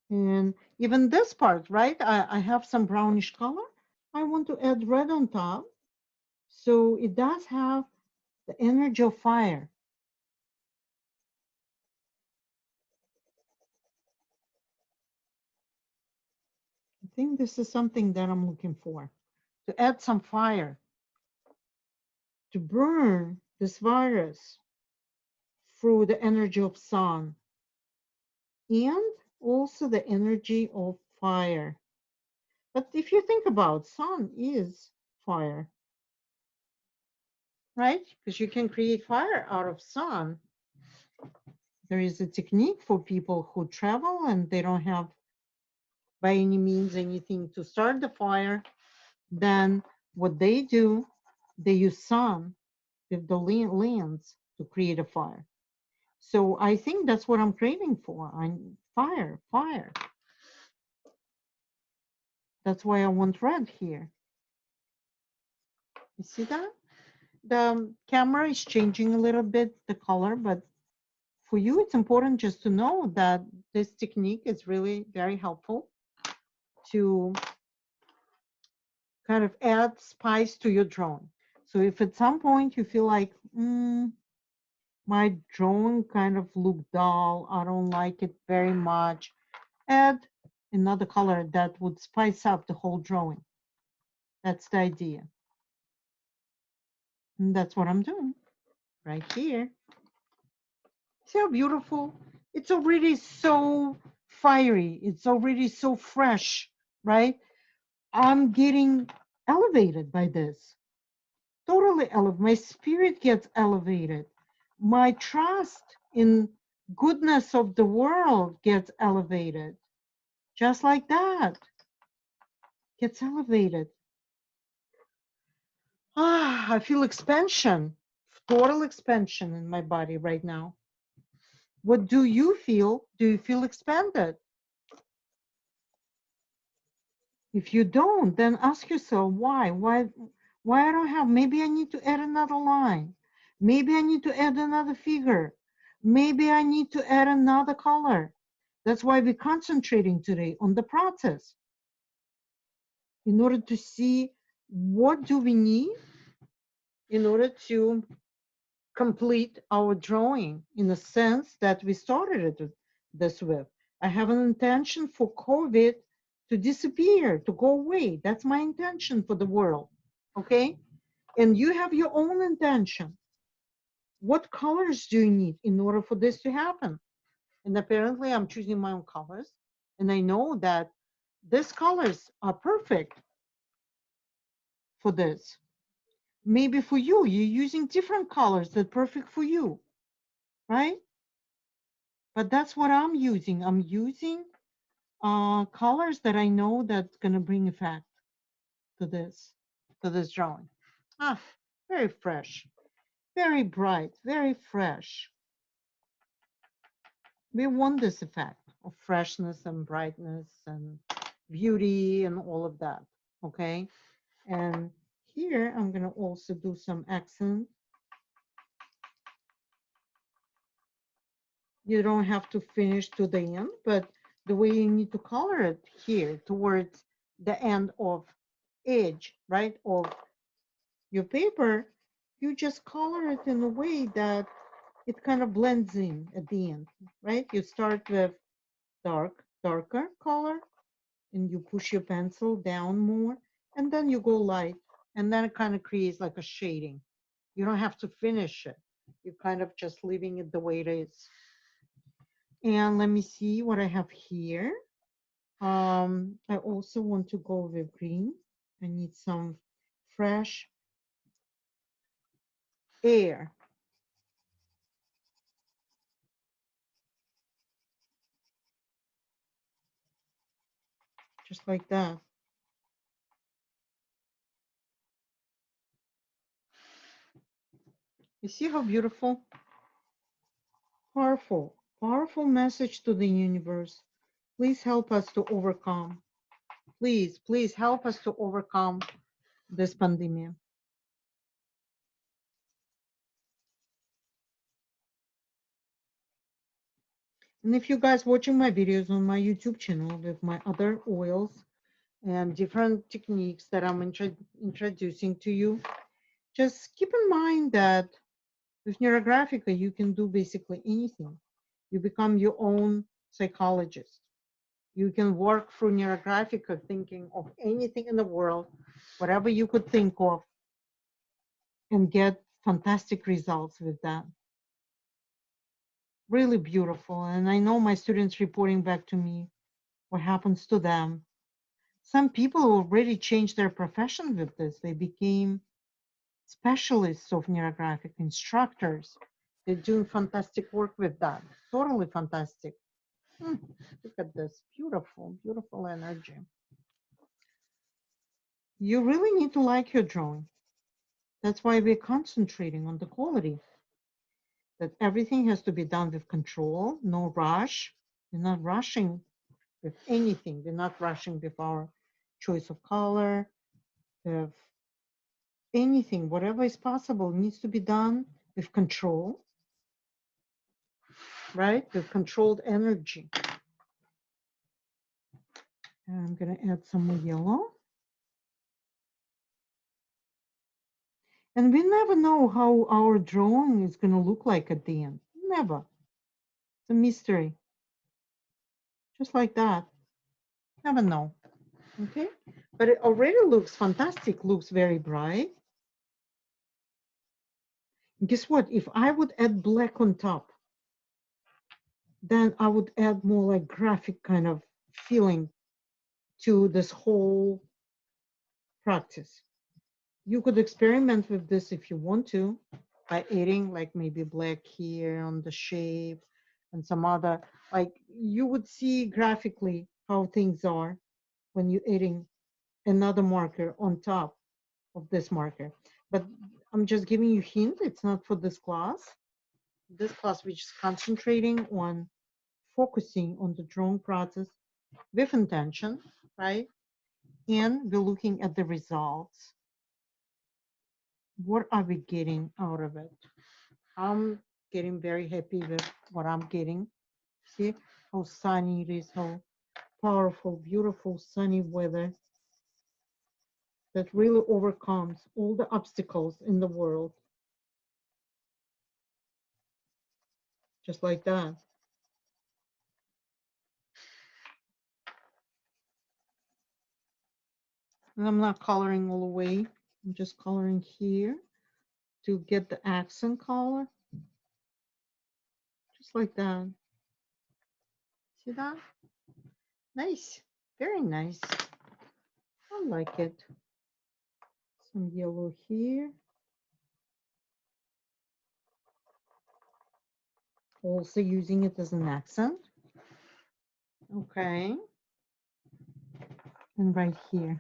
And even this part, right? I have some brownish color. I want to add red on top. So it does have the energy of fire. I think this is something that I'm looking for, to add some fire, to burn this virus through the energy of sun and also the energy of fire. But if you think about, sun is fire, right? Because you can create fire out of sun. There is a technique for people who travel and they don't have by any means anything to start the fire. Then what they do, they use sun with the lands to create a fire. So I think that's what I'm craving for. I'm fire, fire. That's why I want red here. You see that? The camera is changing a little bit the color, but for you, it's important just to know that this technique is really very helpful to kind of add spice to your drawing. So if at some point you feel like, my drawing kind of look dull, I don't like it very much, add another color that would spice up the whole drawing. That's the idea. And that's what I'm doing right here. See how beautiful? It's already so fiery. It's already so fresh, right? I'm getting elevated by this. Totally elevated. My spirit gets elevated. My trust in goodness of the world gets elevated. Just like that. Gets elevated. I feel expansion, total expansion in my body right now. What do you feel? Do you feel expanded? If you don't, then ask yourself why? Why I don't have? Maybe I need to add another line. Maybe I need to add another figure. Maybe I need to add another color. That's why we're concentrating today on the process in order to see what do we need in order to complete our drawing in the sense that we started it this with. I have an intention for COVID to disappear, to go away. That's my intention for the world, okay? And you have your own intention. What colors do you need in order for this to happen? And apparently I'm choosing my own colors. And I know that these colors are perfect for this. Maybe for you, you're using different colors that are perfect for you, right? But that's what I'm using. I'm using colors that I know that's gonna bring effect to this drawing. Ah, very fresh, very bright, very fresh. We want this effect of freshness and brightness and beauty and all of that, okay? And here I'm gonna also do some accent. You don't have to finish to the end, but the way you need to color it here towards the end of edge, right, of your paper, you just color it in a way that it kind of blends in at the end, right? You start with darker color, and you push your pencil down more, and then you go light, And then it kind of creates like a shading. You don't have to finish it. You're kind of just leaving it the way it is. And let me see what I have here. I also want to go with green. I need some fresh air. Just like that. You see how beautiful? Powerful, powerful message to the universe. Please help us to overcome. Please, please help us to overcome this pandemic. And if you guys watching my videos on my YouTube channel with my other oils and different techniques that I'm introducing to you, just keep in mind that with Neurographica, you can do basically anything. You become your own psychologist. You can work through Neurographica thinking of anything in the world, whatever you could think of, and get fantastic results with that. Really beautiful. And I know my students reporting back to me what happens to them. Some people already changed their profession with this. They became specialists of neurographic instructors. They're doing fantastic work with that. Totally fantastic. Look at this. Beautiful, beautiful energy. You really need to like your drawing. That's why we're concentrating on the quality. That everything has to be done with control, no rush. We're not rushing with anything. We're not rushing with our choice of color, with anything. Whatever is possible needs to be done with control, right? With controlled energy. And I'm going to add some more yellow. And we never know how our drawing is going to look like at the end. Never. It's a mystery. Just like that. Never know. Okay? But it already looks fantastic. Looks very bright. And guess what? If I would add black on top, then I would add more like graphic kind of feeling to this whole practice. You could experiment with this if you want to by adding like maybe black here on the shape and some other, like you would see graphically how things are when you're adding another marker on top of this marker. But I'm just giving you a hint, it's not for this class. This class, we're just concentrating on focusing on the drawing process with intention, right? And we're looking at the results. What are we getting out of it? I'm getting very happy with what I'm getting. See how sunny it is, how powerful, beautiful, sunny weather that really overcomes all the obstacles in the world. Just like that. And I'm not coloring all the way. I'm just coloring here to get the accent color. Just like that. See that? Nice. Very nice. I like it. Some yellow here. Also using it as an accent. Okay. And right here.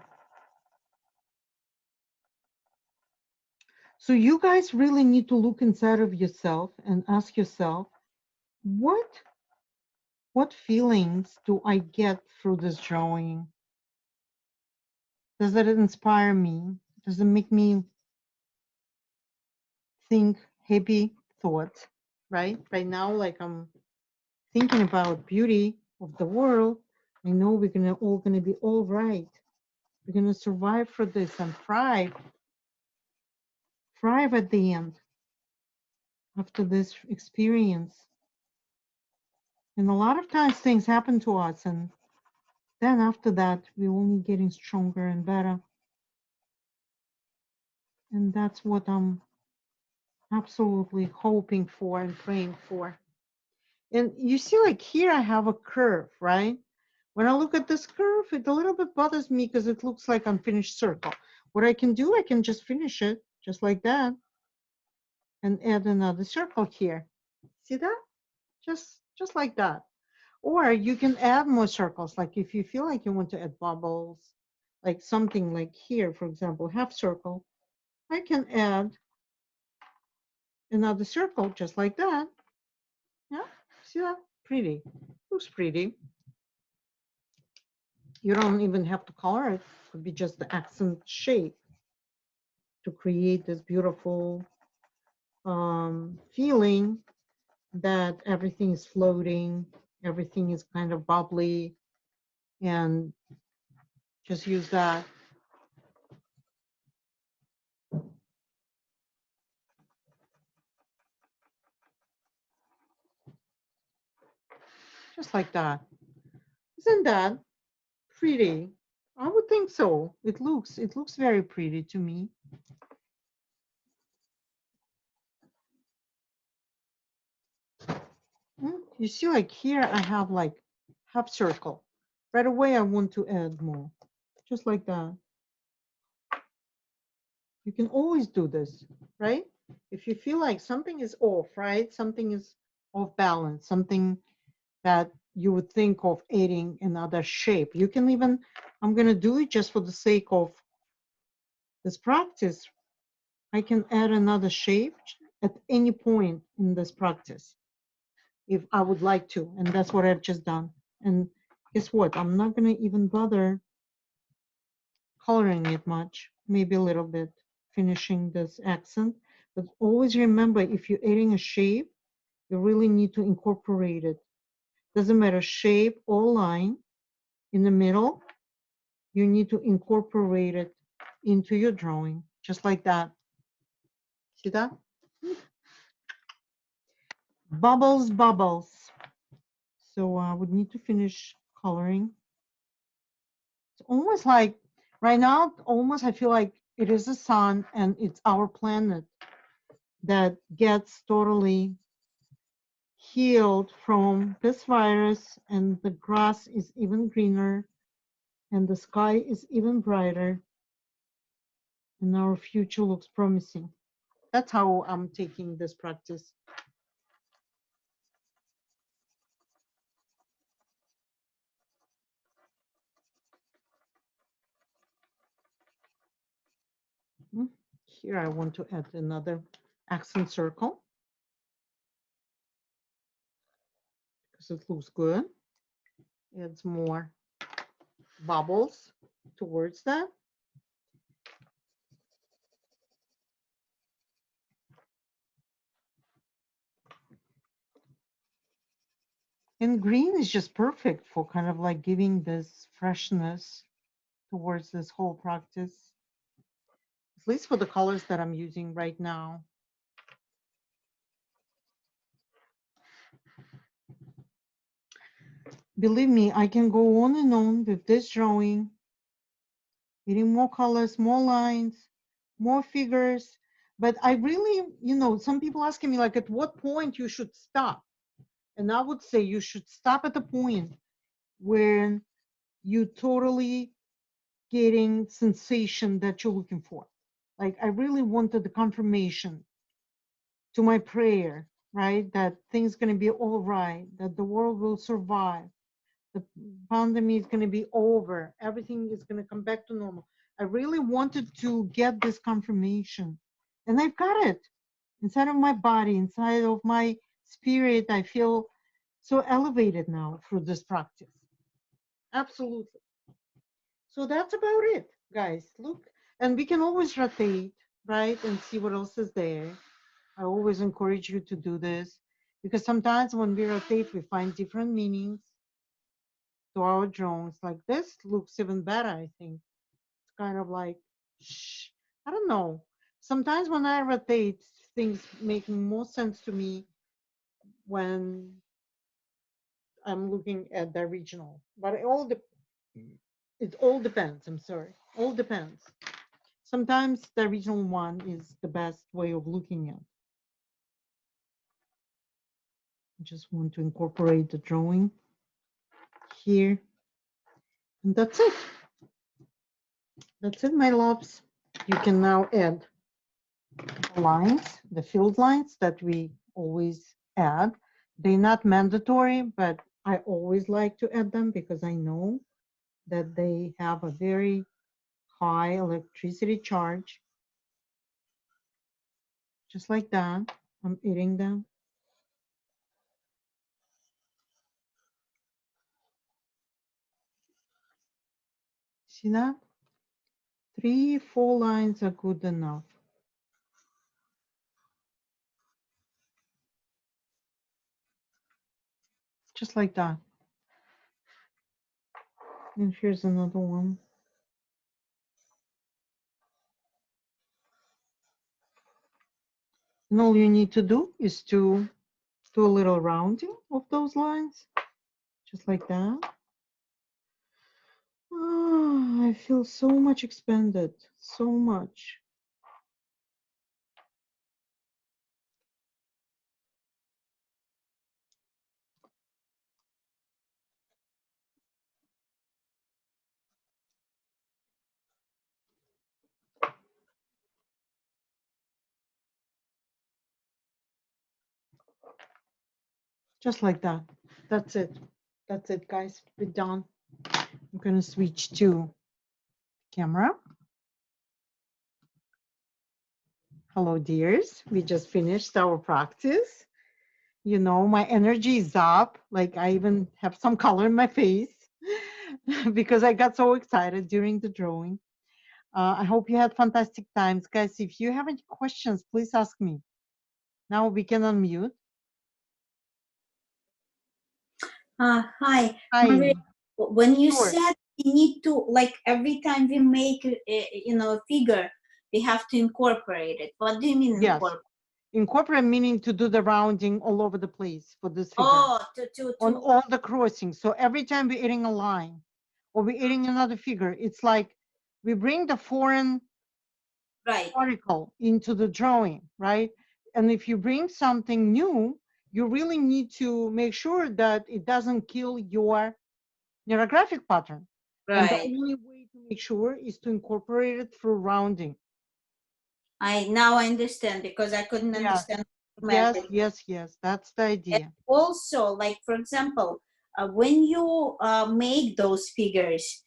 So you guys really need to look inside of yourself and ask yourself, what feelings do I get through this drawing? Does it inspire me? Does it make me think happy thoughts, right? Right now, like I'm thinking about beauty of the world. I know we're all gonna be all right. We're gonna survive for this and thrive at the end after this experience. And a lot of times things happen to us, and then after that, we're only getting stronger and better. And that's what I'm absolutely hoping for and praying for. And you see, like here, I have a curve, right? When I look at this curve, it a little bit bothers me because it looks like unfinished circle. What I can do, I can just finish it just like that and add another circle here. See that? Just like that. Or you can add more circles. Like if you feel like you want to add bubbles, like something like here, for example, half circle, I can add another circle just like that. Yeah, see that? Pretty. Looks pretty. You don't even have to color it. It could be just the accent shape to create this beautiful feeling that everything is floating, everything is kind of bubbly, and just use that. Just like that. Isn't that pretty? I would think so. It looks very pretty to me. You see, like here I have like half circle. Right away I want to add more. Just like that. You can always do this, right? If you feel like something is off, right? Something is off balance, something that you would think of adding another shape. You can even, I'm going to do it just for the sake of this practice. I can add another shape at any point in this practice if I would like to. And that's what I've just done. And guess what? I'm not going to even bother coloring it much, maybe a little bit, finishing this accent. But always remember, if you're adding a shape, you really need to incorporate it. Doesn't matter shape or line in the middle, you need to incorporate it into your drawing, just like that. See that? Bubbles, bubbles. So I would need to finish coloring. It's almost like, right now, almost I feel like it is the sun and it's our planet that gets totally healed from this virus, and the grass is even greener and the sky is even brighter, and our future looks promising. That's how I'm taking this practice. Here I want to add another accent circle because it looks good. Adds more bubbles towards that. And green is just perfect for kind of like giving this freshness towards this whole practice, at least for the colors that I'm using right now. Believe me, I can go on and on with this drawing, getting more colors, more lines, more figures. But I really, some people asking me like, at what point you should stop? And I would say you should stop at the point when you totally getting sensation that you're looking for. Like I really wanted the confirmation to my prayer, right? That things gonna be all right, that the world will survive, the pandemic is gonna be over, everything is gonna come back to normal. I really wanted to get this confirmation, and I've got it inside of my body, inside of my spirit. I feel so elevated now through this practice. Absolutely. So that's about it, guys. Look, and we can always rotate, right, and see what else is there. I always encourage you to do this because sometimes when we rotate, we find different meanings to our drawings. Like this looks even better, I think. It's kind of like, shh, I don't know. Sometimes when I rotate, things make more sense to me when I'm looking at the original. But it all depends. I'm sorry. All depends. Sometimes the original one is the best way of looking at. I just want to incorporate the drawing here. And that's it. That's it, my loves. You can now add lines, the filled lines that we always add. They're not mandatory, but I always like to add them because I know that they have a very high electricity charge. Just like that, I'm eating them. See that? 3, 4 lines are good enough. Just like that. And here's another one. And all you need to do is to do a little rounding of those lines, just like that. Oh, I feel so much expanded, so much. Just like that. That's it. That's it, guys. We're done. I'm going to switch to camera. Hello, dears. We just finished our practice. You know, my energy is up. Like I even have some color in my face because I got so excited during the drawing. I hope you had fantastic times. Guys, if you have any questions, please ask me. Now we can unmute. Hi, Hi. Maria. When you Sure. said we need to, like, every time we make, a figure, we have to incorporate it. What do you mean Yes. incorporate? Incorporate meaning to do the rounding all over the place for this figure. Oh, on all the crossings. So every time we're eating a line or we're eating another figure, it's like we bring the foreign particle into the drawing, right? And if you bring something new, you really need to make sure that it doesn't kill your neurographic pattern. And the only way to make sure is to incorporate it through rounding. Now I understand, because I couldn't understand. Yes. That's the idea. And also, like, for example, when you make those figures,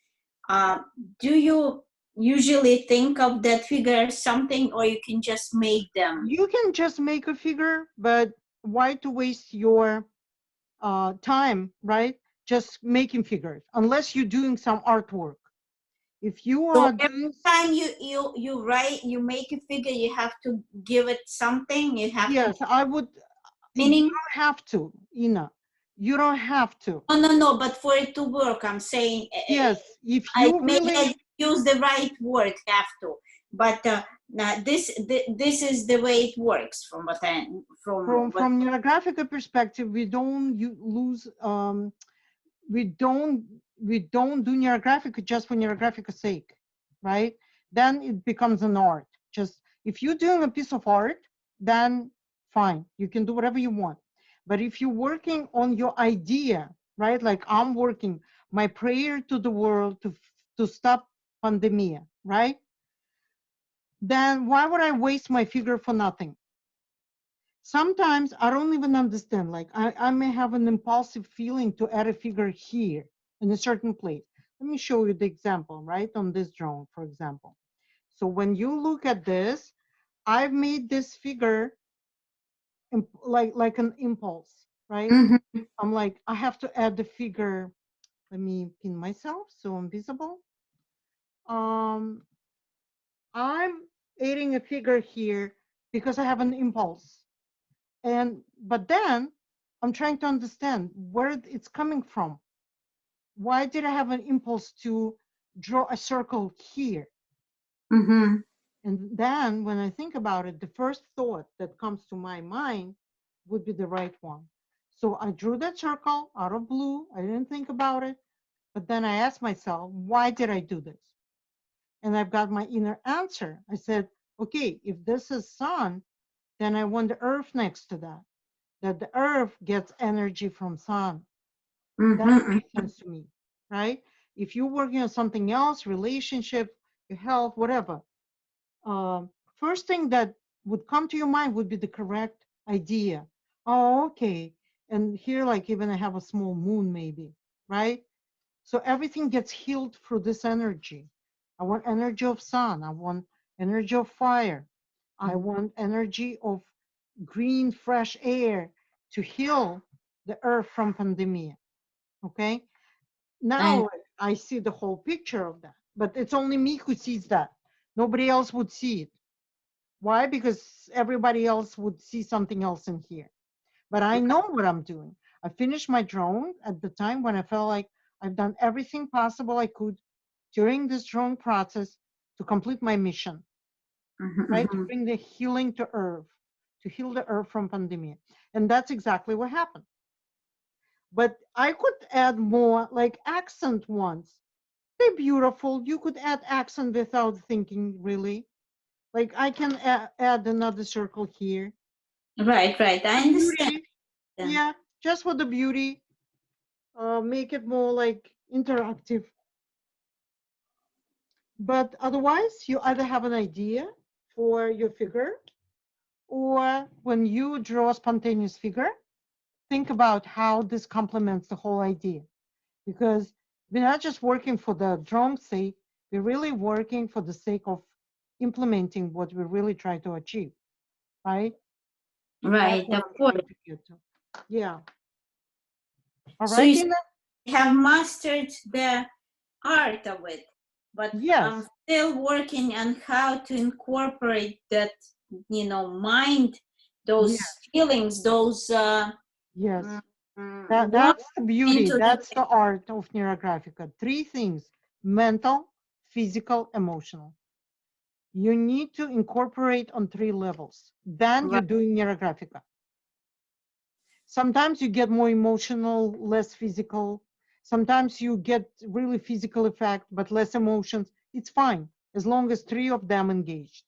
do you usually think of that figure as something, or you can just make them? You can just make a figure, but why to waste your time, right? Just making figures, unless you're doing some artwork. If you are every time you write, you make a figure, you have to give it something. You have yes, to. I would. Meaning, you don't have to, Ina. You don't have to. No. But for it to work, I'm saying. Yes, if you really use the right word, have to. But this is the way it works, from what I from Neurographica perspective, we don't lose. We don't do Neurographica just for Neurographica's sake, right? Then it becomes an art. Just if you're doing a piece of art, then fine, you can do whatever you want. But if you're working on your idea, right? Like I'm working my prayer to the world to stop pandemia, right? Then why would I waste my figure for nothing? Sometimes I don't even understand. Like I may have an impulsive feeling to add a figure here in a certain place. Let me show you the example, right? On this drawing, for example. So when you look at this, I've made this figure like an impulse, right? I'm like, I have to add the figure. Let me pin myself so I'm visible. I'm adding a figure here because I have an impulse. But then I'm trying to understand where it's coming from. Why did I have an impulse to draw a circle here? And then when I think about it, the first thought that comes to my mind would be the right one. So I drew that circle out of blue. I didn't think about it. But then I asked myself, why did I do this? and I've got my inner answer. I said, okay, if this is sun, then I want the earth next to that, that the earth gets energy from sun. That makes sense to me, right? If you're working on something else, relationship, your health, whatever, first thing that would come to your mind would be the correct idea. Oh, okay. And here, like even I have a small moon, maybe, right? So everything gets healed through this energy. I want energy of sun. I want energy of fire. I want energy of green, fresh air to heal the earth from pandemic. Okay. And Now I see the whole picture of that, but it's only me who sees that. Nobody else would see it. Why? Because everybody else would see something else in here. But I know what I'm doing. I finished my drone at the time when I felt like I've done everything possible I could during this drone process to complete my mission, right? To bring the healing to earth, to heal the earth from pandemic. And that's exactly what happened. But I could add more like accent ones. They're beautiful. You could add accent without thinking, really. Like I can add another circle here. right, right. I understand. Beauty. Yeah, just for the beauty. Make it more like interactive. But otherwise, you either have an idea for your figure, or when you draw a spontaneous figure, think about how this complements the whole idea. Because we're not just working for the drone's sake, we're really working for the sake of implementing what we really try to achieve, right? That's Right, what of I'm course. trying to get to. Yeah. All So right, you Ina? have mastered the art of it, but I'm Yes. still working on how to incorporate that, mind, those Yes. feelings, those Yes. warmth That's the beauty. into the That's the art of Neurographica. Three things: mental, physical, emotional. You need to incorporate on three levels. Then right, you're doing Neurographica. Sometimes you get more emotional, less physical. Sometimes you get really physical effect, but less emotions. It's fine as long as three of them engaged.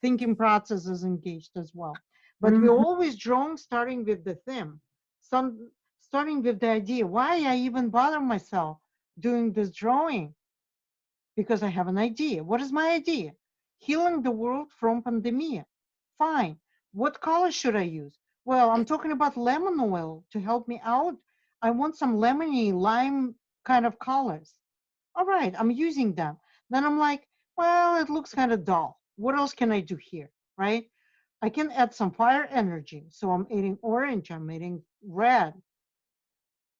Thinking process is engaged as well. But we're always drawing starting with the theme, starting with the idea. Why I even bother myself doing this drawing? Because I have an idea. What is my idea? Healing the world from pandemia. Fine. What color should I use? Well, I'm talking about lemon oil to help me out. I want some lemony lime kind of colors. All right, I'm using them. Then I'm like, well, it looks kind of dull. What else can I do here, right? I can add some fire energy. So I'm adding orange, I'm adding red,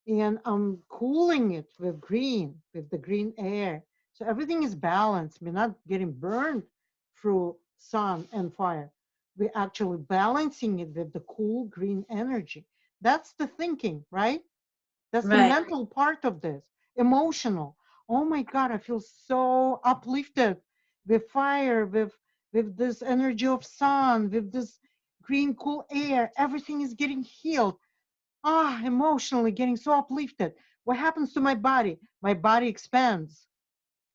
and I'm cooling it with green, with the green air. So everything is balanced. We're not getting burned through sun and fire. We're actually balancing it with the cool green energy. That's the thinking, right? That's the right, mental part of this. Emotional. Oh my God, I feel so uplifted with fire, with this energy of sun, with this green cool air. Everything is getting healed. Emotionally getting so uplifted. What happens to my body? My body expands.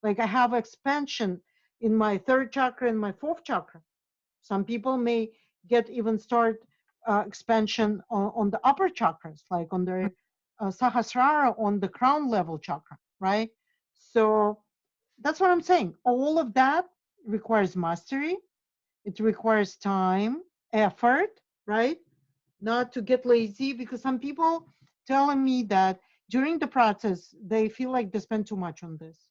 Like I have expansion in my third chakra and my fourth chakra. Some people may get even start expansion on the upper chakras, like on the Sahasrara, on the crown level chakra, right? So that's what I'm saying. All of that requires mastery. It requires time, effort, right? Not to get lazy, because some people telling me that during the process, they feel like they spend too much on this.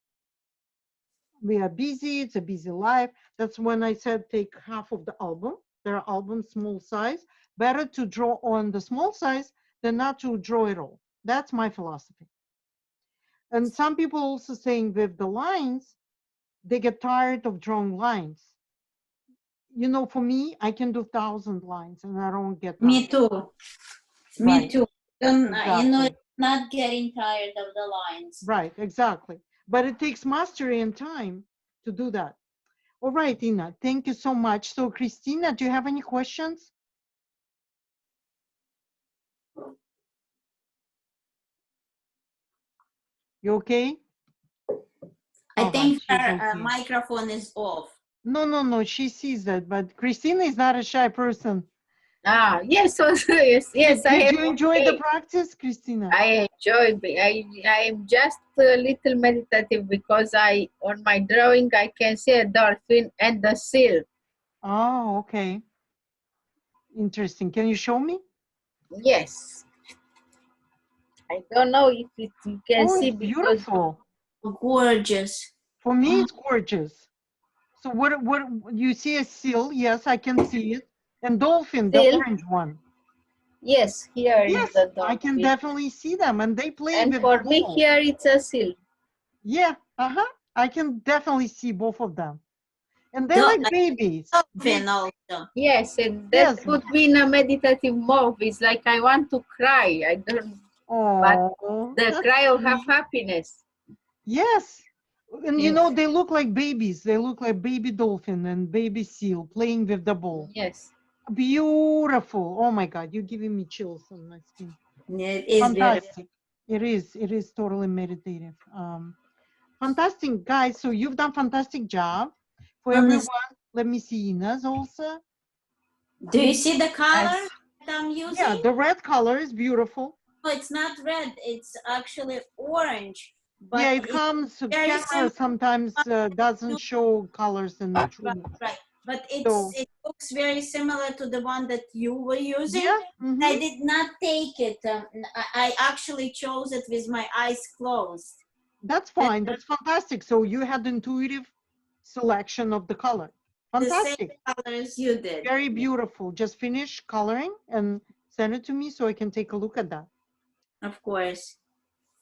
We are busy, it's a busy life. That's when I said take half of the album. There are albums small size. Better to draw on the small size than not to draw it all. That's my philosophy. And some people also saying with the lines, they get tired of drawing lines. You know, for me, I can do 1,000 lines and I don't get me tired. too, me Right, too. Don't, exactly. not getting tired of the lines. Right, exactly. But it takes mastery and time to do that. All right, Ina, thank you so much. So, Christina, do you have any questions? You okay? I All right, think she's her okay. microphone is off. No, she sees that, but Christina is not a shy person. Ah, yes, yes, I Did am you enjoy the okay. practice, Christina? I enjoyed. I am just a little meditative because on my drawing I can see a dolphin and the seal. Oh, okay. Interesting. Can you show me? Yes. I don't know if you can Oh, see it's because beautiful. Gorgeous. For me, it's gorgeous. So what you see a seal? Yes, I can see it. And dolphin, the seal. orange one. Yes, here is Yes, the I can dolphin. definitely see them, and they play And with for the me ball. here it's a seal. Yeah, I can definitely see both of them. And they're Do- like babies. Dolphin also. Yes, and that Yes. would be in a meditative mode. It's like I want to cry. I don't, but Oh, the that's cry of sweet. happiness. Yes. And you Yes, know, they look like babies. They look like baby dolphin and baby seal playing with the ball. yes. Beautiful. Oh my God, you're giving me chills on my skin. It is beautiful. Fantastic. It is totally meditative. Fantastic, guys. So you've done fantastic job. For everyone, let me see Ina's also. Do you see the color Nice. that I'm Yeah, using? the red color is beautiful. No, it's not red. It's actually orange. But Yeah, it comes, very camera similar. sometimes doesn't show colors in the true. Right. But So, it looks very similar to the one that you were using. yeah. Mhm. I did not take it. I actually chose it with my eyes closed. That's fine. That's fantastic. So you had intuitive selection of the color. Fantastic. The same color as you did. Very beautiful. Just finish coloring and send it to me so I can take a look at that. Of course.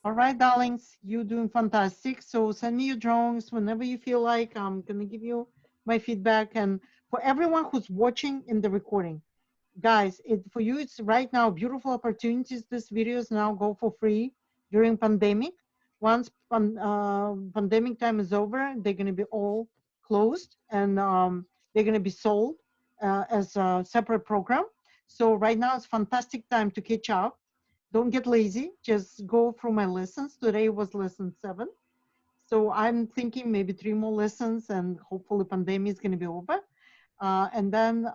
All right, darlings, you're doing fantastic. So send me your drawings whenever you feel like. I'm going to give you my feedback. And for everyone who's watching in the recording, guys, for you, it's right now beautiful opportunities. This videos now go for free during pandemic. Once pandemic time is over, they're going to be all closed and they're going to be sold as a separate program. So right now it's fantastic time to catch up. Don't get lazy. Just go through my lessons. Today was lesson 7. So I'm thinking maybe 3 more lessons and hopefully pandemic is going to be over. And then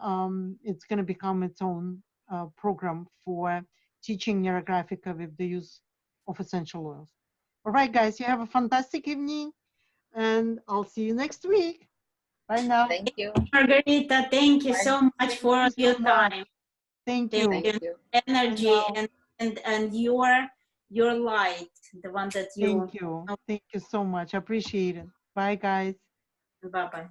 it's going to become its own program for teaching Neurographica with the use of essential oils. All right, guys, you have a fantastic evening and I'll see you next week. Bye now. Thank you. Margarita, thank you so much for Thank you your so much. time. Thank you. Thank you. Energy and your light, the one that you. Thank you. Thank you so much. I appreciate it. Bye, guys. Bye-bye.